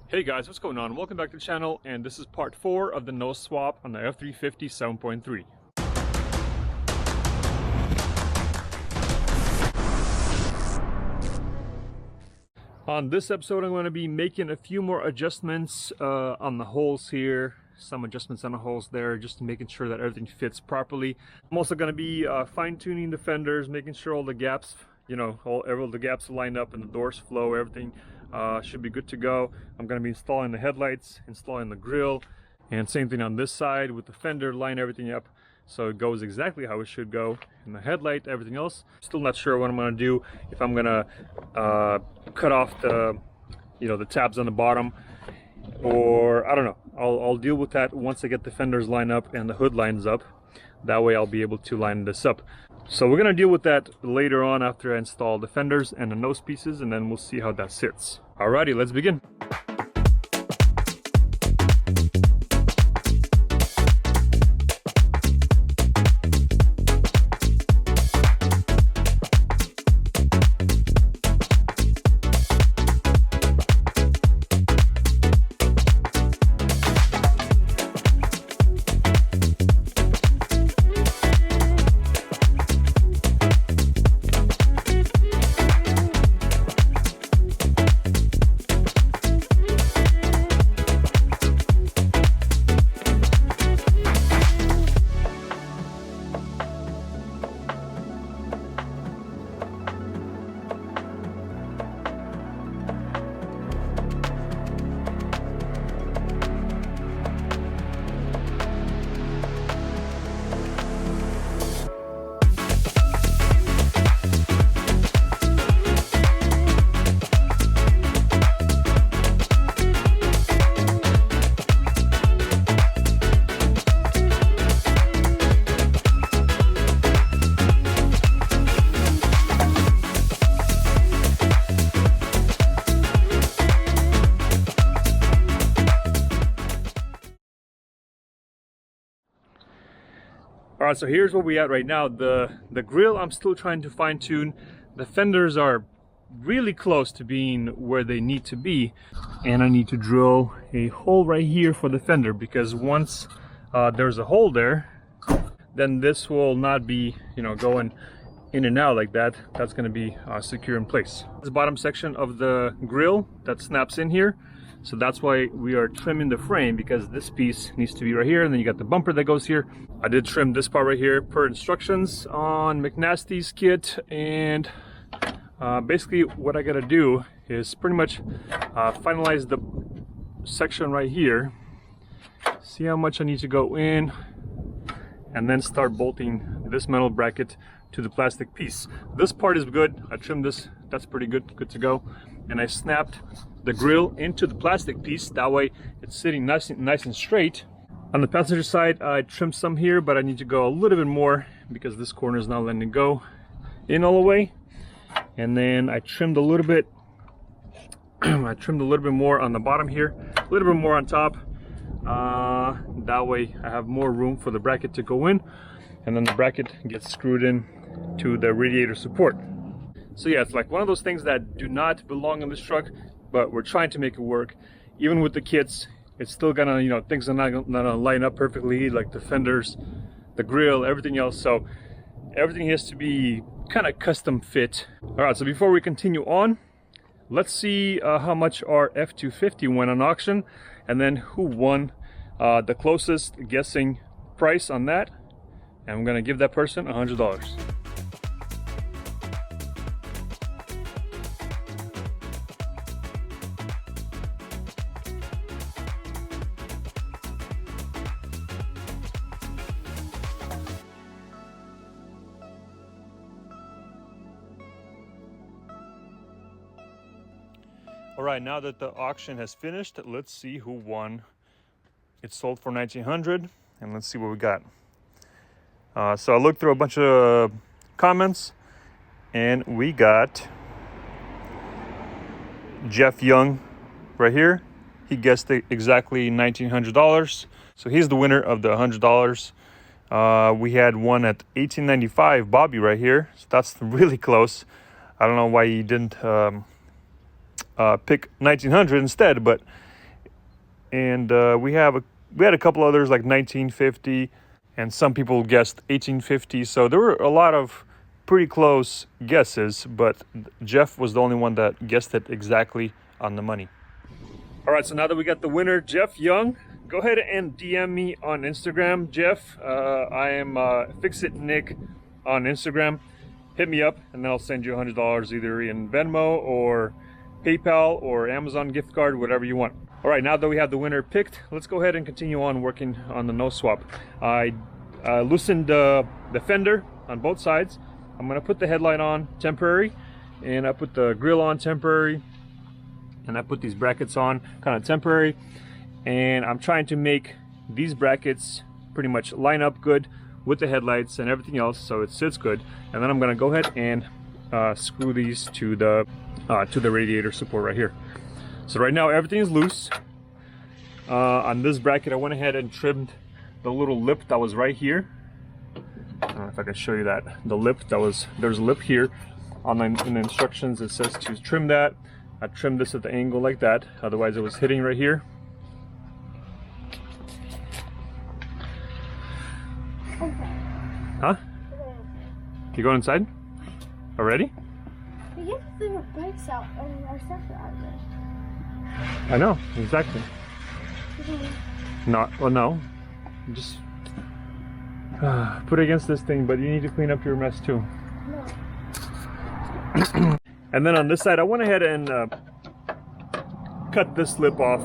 Hey guys, what's going on? Welcome back to the channel, and this is part 4 of the nose swap on the F350 7.3. On this episode, I'm going to be making a few more adjustments on the holes here, some adjustments on the holes there, just making sure that everything fits properly. I'm also going to be fine-tuning the fenders, making sure all the gaps, all the gaps line up and the doors flow, everything should be good to go. I'm going to be installing the headlights, installing the grille, and same thing on this side with the fender, line everything up so it goes exactly how it should go. And the headlight, everything else, still not sure what I'm going to do, if I'm going to cut off the the tabs on the bottom, or I don't know. I'll deal with that once I get the fenders lined up and the hood lines up. That way I'll be able to line this up. So we're gonna deal with that later on after I install the fenders and the nose pieces, and then we'll see how that sits. Alrighty, let's begin. Alright, so here's where we at right now. The grill I'm still trying to fine tune. The fenders are really close to being where they need to be, and I need to drill a hole right here for the fender, because once there's a hole there, then this will not be going in and out like that. That's going to be secure in place. This bottom section of the grill that snaps in here, so that's why we are trimming the frame, because this piece needs to be right here, and then you got the bumper that goes here. I did trim this part right here per instructions on McNasty's kit, and basically what I gotta do is pretty much finalize the section right here, see how much I need to go in, and then start bolting this metal bracket to the plastic piece. This part is good. I trimmed this. That's pretty good to go. And I snapped the grill into the plastic piece. That way it's sitting nice and straight. On the passenger side, I trimmed some here, but I need to go a little bit more because this corner is not letting it go in all the way. And then I trimmed a little bit. I trimmed a little bit more on the bottom here, a little bit more on top. That way I have more room for the bracket to go in, and then the bracket gets screwed in to the radiator support. So yeah, it's like one of those things that do not belong on this truck, but we're trying to make it work. Even with the kits, it's still gonna, things are not gonna line up perfectly, like the fenders, the grill, everything else. So everything has to be kind of custom fit. All right, so before we continue on, let's see how much our F250 went on auction, and then who won the closest guessing price on that. And I'm gonna give that person $100. All right, now that the auction has finished, let's see who won. It sold for $1,900, and let's see what we got. So I looked through a bunch of comments, and we got Jeff Young right here. He guessed exactly $1,900, so he's the winner of the $100. We had one at $1,895, Bobby right here, so that's really close. I don't know why he didn't pick 1900 instead, but and we had a couple others like 1950, and some people guessed 1850. So there were a lot of pretty close guesses, but Jeff was the only one that guessed it exactly on the money. All right, so now that we got the winner, Jeff Young, go ahead and DM me on Instagram, Jeff. I am Fixitnick on Instagram. Hit me up, and then I'll send you $100 either in Venmo or PayPal or Amazon gift card, whatever you want. All right, now that we have the winner picked, let's go ahead and continue on working on the nose swap. I loosened the fender on both sides. I'm gonna put the headlight on temporary, and I put the grille on temporary, and I put these brackets on kind of temporary, and I'm trying to make these brackets pretty much line up good with the headlights and everything else so it sits good. And then I'm gonna go ahead and screw these to the radiator support right here. So right now everything is loose. On this bracket I went ahead and trimmed the little lip that was right here. I don't know if I can show you that. The lip there's a lip here. In the instructions it says to trim that. I trimmed this at the angle like that, otherwise it was hitting right here. Okay. Huh? You going inside? Already? We get to leave our bikes out and our stuff out there. I know, exactly. Okay. Well, no. Just put it against this thing, but you need to clean up your mess too. No. And then on this side, I went ahead and cut this lip off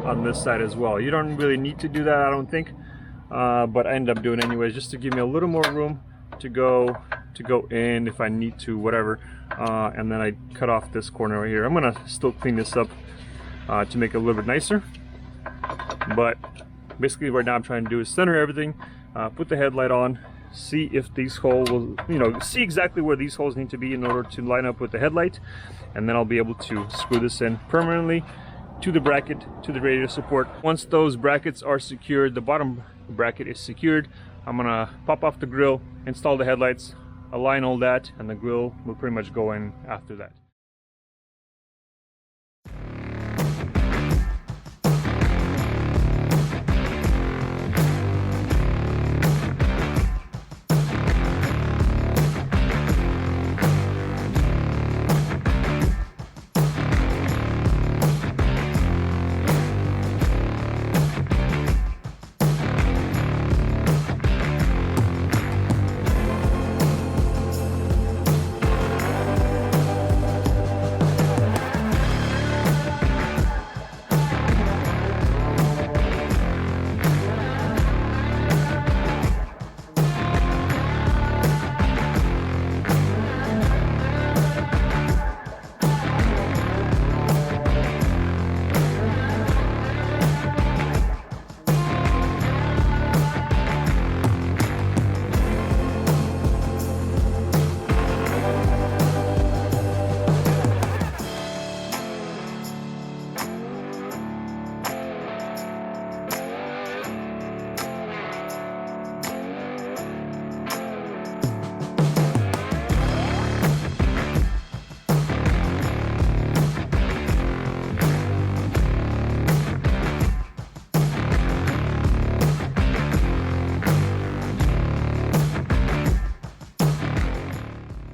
on this side as well. You don't really need to do that, I don't think, but I ended up doing it anyways, just to give me a little more room to go in if I need to, whatever. And then I cut off this corner right here. I'm gonna still clean this up to make it a little bit nicer. But basically, right now I'm trying to do is center everything, put the headlight on, see if these holes will, see exactly where these holes need to be in order to line up with the headlight, and then I'll be able to screw this in permanently to the bracket, to the radiator support. Once those brackets are secured, the bottom bracket is secured, I'm gonna pop off the grille, install the headlights, align all that, and the grille will pretty much go in after that.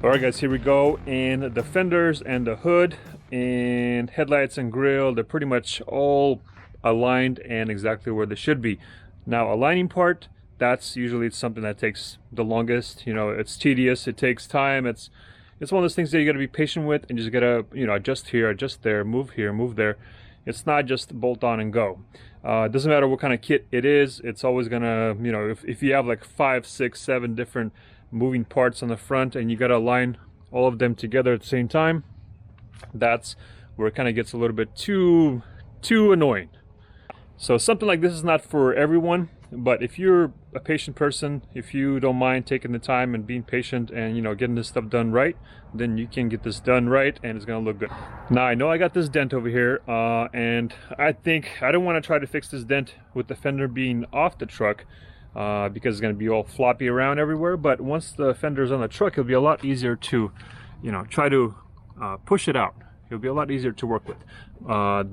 Alright guys, here we go, and the fenders and the hood and headlights and grille, they're pretty much all aligned and exactly where they should be. Now aligning part, that's usually something that takes the longest. It's tedious, it takes time, it's one of those things that you got to be patient with, and you just gotta adjust here, adjust there, move here, move there. It's not just bolt on and go. It doesn't matter what kind of kit it is, it's always gonna, if you have like 5, 6, 7 different moving parts on the front and you got to align all of them together at the same time, that's where it kind of gets a little bit too annoying. So something like this is not for everyone, but if you're a patient person, if you don't mind taking the time and being patient and getting this stuff done right, then you can get this done right and it's gonna look good. Now I know I got this dent over here, and I think I don't want to try to fix this dent with the fender being off the truck, because it's going to be all floppy around everywhere. But once the fender's on the truck, it'll be a lot easier to try to push it out. it'll be a lot easier to work with.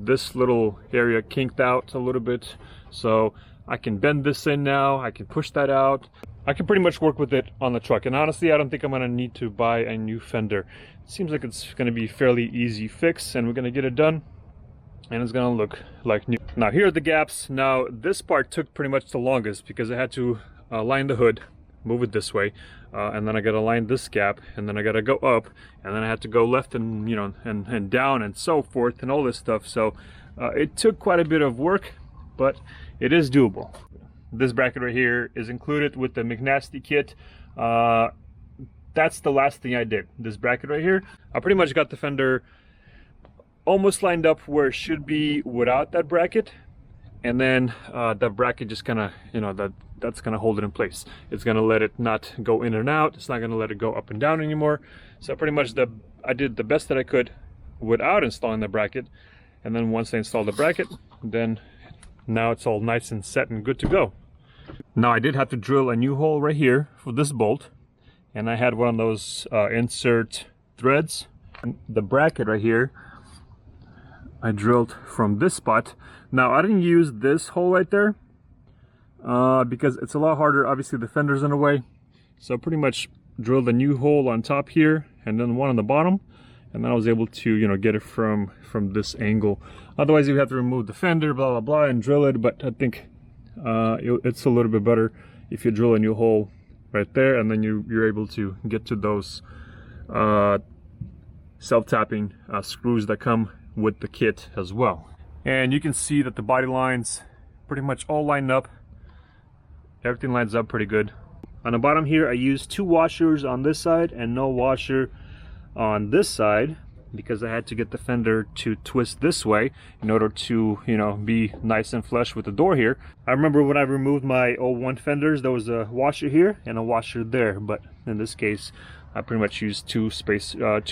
This little area kinked out a little bit, so I can bend this in now, I can push that out. I can pretty much work with it on the truck, and honestly I don't think I'm gonna need to buy a new fender. It seems like it's gonna be a fairly easy fix, and we're gonna get it done and it's gonna look like new. Now here are the gaps. Now this part took pretty much the longest because I had to line the hood, move it this way, and then I gotta line this gap, and then I gotta go up, and then I had to go left and and down and so forth and all this stuff. So it took quite a bit of work, but it is doable. This bracket right here is included with the McNasty kit. That's the last thing I did. This bracket right here, I pretty much got the fender almost lined up where it should be without that bracket, and then that bracket just kind of, that's gonna hold it in place. It's gonna let it not go in and out. It's not gonna let it go up and down anymore. So pretty much I did the best that I could without installing the bracket, and then once I installed the bracket, then now it's all nice and set and good to go. Now I did have to drill a new hole right here for this bolt, and I had one of those insert threads. And the bracket right here I drilled from this spot. Now I didn't use this hole right there because it's a lot harder. Obviously the fender's in the way, so I pretty much drilled a new hole on top here and then one on the bottom, and then I was able to get it from this angle. Otherwise you have to remove the fender, blah blah blah, and drill it. But I think it's a little bit better if you drill a new hole right there, and then you're able to get to those self-tapping screws that come with the kit as well. And you can see that the body lines pretty much all lined up. Everything lines up pretty good. On the bottom here I used 2 washers on this side and no washer on this side, because I had to get the fender to twist this way in order to be nice and flush with the door here. I remember when I removed my 01 fenders, there was a washer here and a washer there, but in this case I pretty much used 2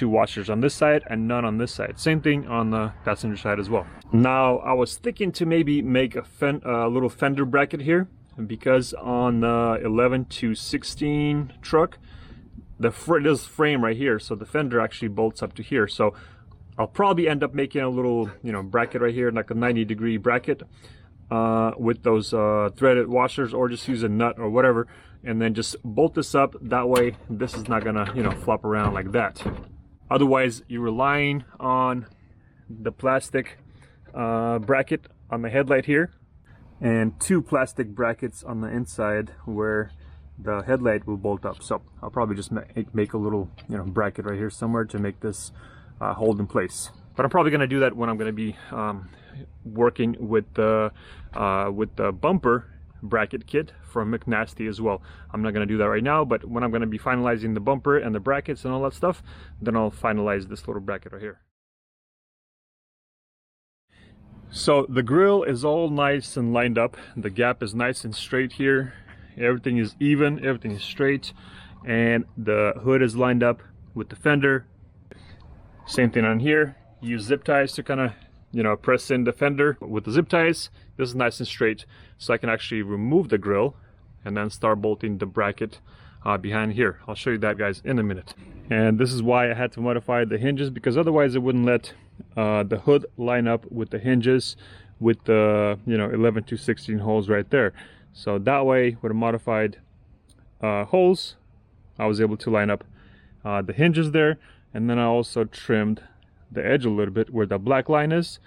washers on this side and none on this side. Same thing on the passenger side as well. Now I was thinking to maybe make a little fender bracket here, because on the 11 to 16 truck, this frame right here, so the fender actually bolts up to here. So I'll probably end up making a little bracket right here, like a 90-degree bracket with those threaded washers, or just use a nut or whatever, and then just bolt this up. That way this is not gonna flop around like that. Otherwise you're relying on the plastic bracket on the headlight here, and 2 plastic brackets on the inside where the headlight will bolt up. So I'll probably just make a little bracket right here somewhere to make this hold in place. But I'm probably going to do that when I'm going to be working with the bumper bracket kit from McNasty as well. I'm not going to do that right now, but when I'm going to be finalizing the bumper and the brackets and all that stuff, then I'll finalize this little bracket right here. So the grille is all nice and lined up. The gap is nice and straight here. Everything is even, everything is straight, and the hood is lined up with the fender. Same thing on here. Use zip ties to kind of press in the fender with the zip ties. This is nice and straight, so I can actually remove the grille and then start bolting the bracket behind here. I'll show you that, guys, in a minute. And this is why I had to modify the hinges, because otherwise it wouldn't let the hood line up with the hinges with the 11 to 16 holes right there. So that way, with a modified holes, I was able to line up the hinges there, and then I also trimmed the edge a little bit where the black line is.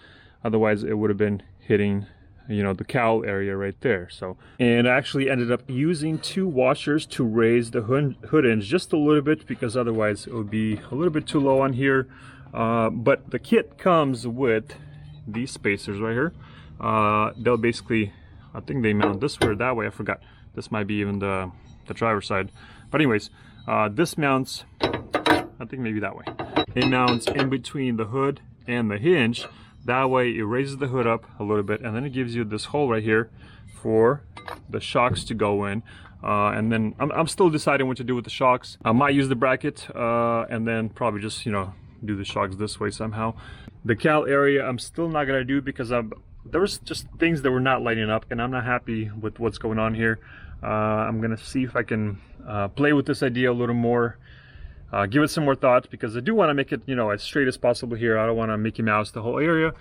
Otherwise it would have been hitting the cowl area right there. So, and I actually ended up using 2 washers to raise the hood hinge just a little bit, because otherwise it would be a little bit too low on here. But the kit comes with these spacers right here. They'll basically, I think they mount this way or that way, I forgot. This might be even the driver's side. But anyways, this mounts, I think maybe that way. It mounts in between the hood and the hinge. That way it raises the hood up a little bit, and then it gives you this hole right here for the shocks to go in. And then I'm still deciding what to do with the shocks. I might use the bracket and then probably just do the shocks this way somehow. The cowl area I'm still not gonna do, because there was just things that were not lining up, and I'm not happy with what's going on here. I'm gonna see if I can play with this idea a little more give it some more thought, because I do want to make it, you know, as straight as possible here. I don't want to Mickey Mouse the whole area.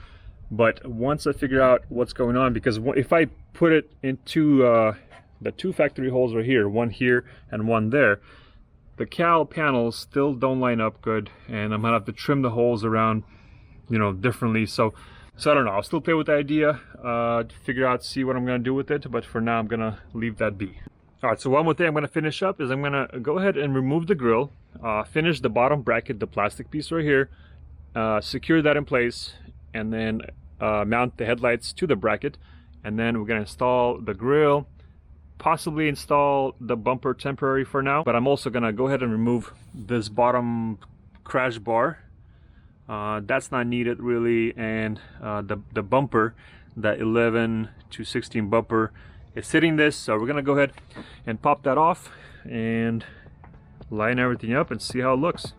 But once I figure out what's going on, because if I put it into the 2 factory holes right here, one here and one there, the cowl panels still don't line up good, and I'm gonna have to trim the holes around, you know, differently. So I don't know. I'll still play with the idea, figure out, see what I'm gonna do with it. But for now, I'm gonna leave that be. All right. So one more thing I'm gonna finish up is I'm gonna go ahead and remove the grill, finish the bottom bracket, the plastic piece right here, secure that in place, and then mount the headlights to the bracket. And then we're gonna install the grill, possibly install the bumper temporary for now. But I'm also gonna go ahead and remove this bottom crash bar. That's not needed really, and the bumper, that 11 to 16 bumper, is sitting this. So we're gonna go ahead and pop that off and line everything up and see how it looks.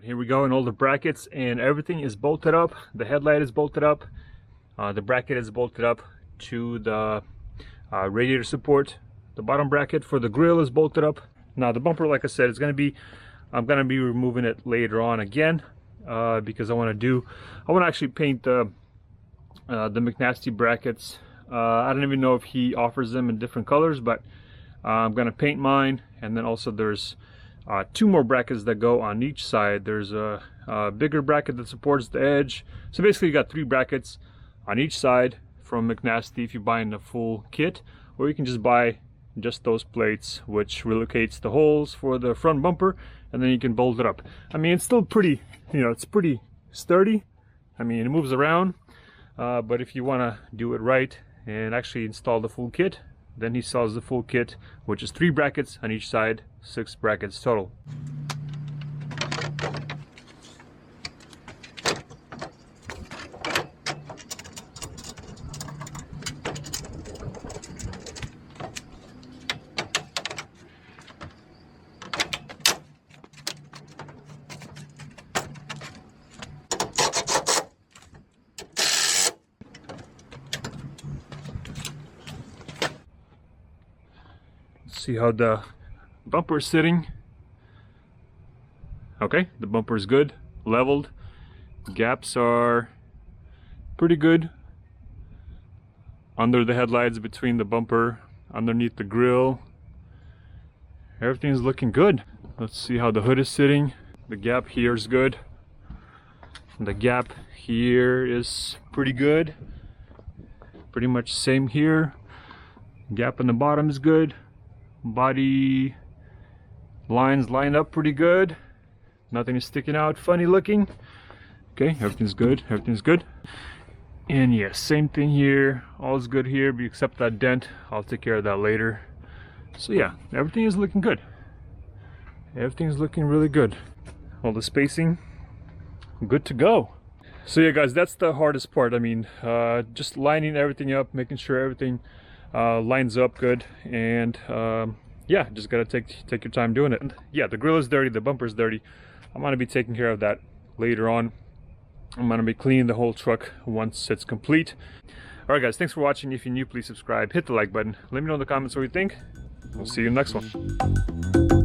Here we go, and all the brackets and everything is bolted up. The headlight is bolted up. The bracket is bolted up to the radiator support. The bottom bracket for the grille is bolted up. Now the bumper, like I said, is I'm gonna be removing it later on again, because I want to actually paint the McNasty brackets. I don't even know if he offers them in different colors, but I'm gonna paint mine. And then also there's 2 more brackets that go on each side. There's a bigger bracket that supports the edge. So basically you got 3 brackets on each side from McNasty if you buy in the full kit, or you can just buy just those plates, which relocates the holes for the front bumper, and then you can bolt it up. I mean, it's still pretty, you know, it's pretty sturdy. I mean, it moves around, but if you want to do it right and actually install the full kit, then he sells the full kit, which is 3 brackets on each side, 6 brackets total. See how the bumper is sitting. Okay, the bumper is good, leveled. Gaps are pretty good under the headlights, between the bumper, underneath the grille. Everything's looking good. Let's see how the hood is sitting. The gap here is good. The gap here is pretty good. Pretty much same here. Gap in the bottom is good. Body lines line up pretty good. Nothing is sticking out funny looking. Okay, everything's good, everything's good. And yes, same thing here. All's good here except that dent. I'll take care of that later. So yeah, everything is looking good. Everything's looking really good. All the spacing, good to go. So yeah guys, that's the hardest part. I mean, just lining everything up, making sure everything lines up good, and yeah, just gotta take your time doing it. And yeah, the grill is dirty, the bumper is dirty. I'm gonna be taking care of that later on. I'm gonna be cleaning the whole truck once it's complete. All right guys, thanks for watching. If you're new, please subscribe, hit the like button, let me know in the comments what you think. We'll see you in the next one.